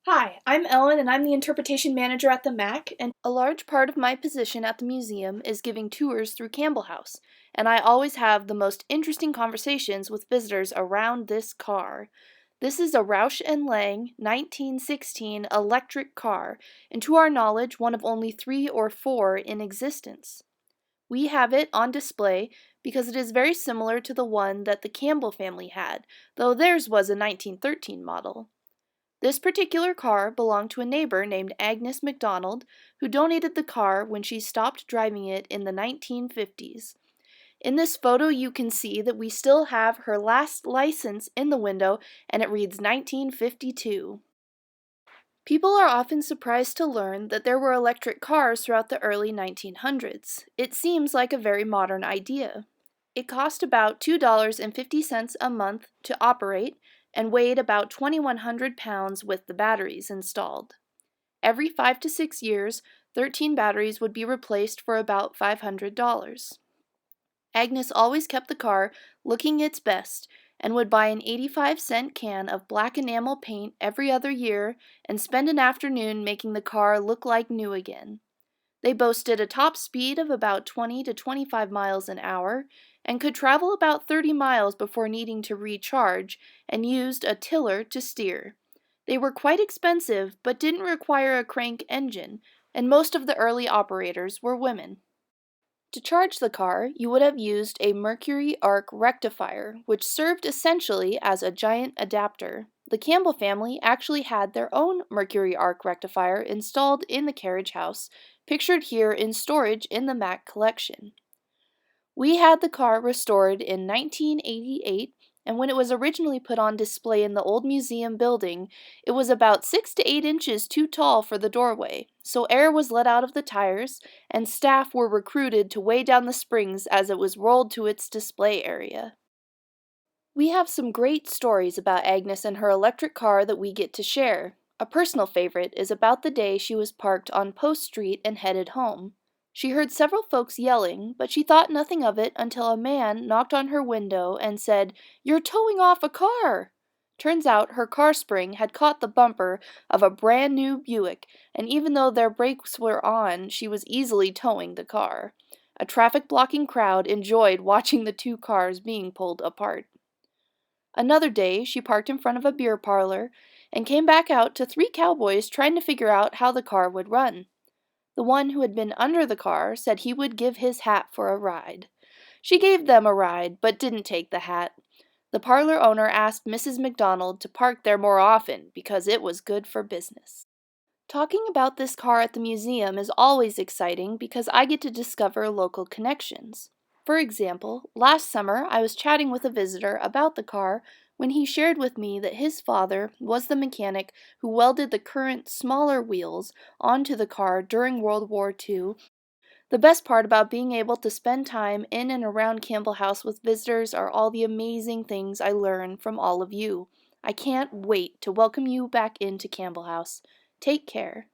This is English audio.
Hi, I'm Ellen and I'm the interpretation manager at the MAC, and a large part of my position at the museum is giving tours through Campbell House, and I always have the most interesting conversations with visitors around this car. This is a Roush and Lang 1916 electric car, and to our knowledge, one of only 3 or 4 in existence. We have it on display because it is very similar to the one that the Campbell family had, though theirs was a 1913 model. This particular car belonged to a neighbor named Agnes McDonald, who donated the car when she stopped driving it in the 1950s. In this photo, you can see that we still have her last license in the window, and it reads 1952. People are often surprised to learn that there were electric cars throughout the early 1900s. It seems like a very modern idea. It cost about $2.50 a month to operate and weighed about 2,100 pounds with the batteries installed. Every 5 to 6 years, 13 batteries would be replaced for about $500. Agnes always kept the car looking its best and would buy an 85-cent can of black enamel paint every other year and spend an afternoon making the car look like new again. They boasted a top speed of about 20 to 25 miles an hour and could travel about 30 miles before needing to recharge and used a tiller to steer. They were quite expensive but didn't require a crank engine, and most of the early operators were women. To charge the car, you would have used a mercury arc rectifier, which served essentially as a giant adapter. The Campbell family actually had their own mercury arc rectifier installed in the carriage house, pictured here in storage in the Mac collection. We had the car restored in 1988, and when it was originally put on display in the old museum building, it was about 6 to 8 inches too tall for the doorway, so air was let out of the tires, and staff were recruited to weigh down the springs as it was rolled to its display area. We have some great stories about Agnes and her electric car that we get to share. A personal favorite is about the day she was parked on Post Street and headed home. She heard several folks yelling, but she thought nothing of it until a man knocked on her window and said, "You're towing off a car!" Turns out her car spring had caught the bumper of a brand new Buick, and even though their brakes were on, she was easily towing the car. A traffic blocking crowd enjoyed watching the two cars being pulled apart. Another day, she parked in front of a beer parlor and came back out to 3 cowboys trying to figure out how the car would run. The one who had been under the car said he would give his hat for a ride. She gave them a ride, but didn't take the hat. The parlor owner asked Mrs. McDonald to park there more often because it was good for business. Talking about this car at the museum is always exciting because I get to discover local connections. For example, last summer I was chatting with a visitor about the car when he shared with me that his father was the mechanic who welded the current smaller wheels onto the car during World War II. The best part about being able to spend time in and around Campbell House with visitors are all the amazing things I learn from all of you. I can't wait to welcome you back into Campbell House. Take care.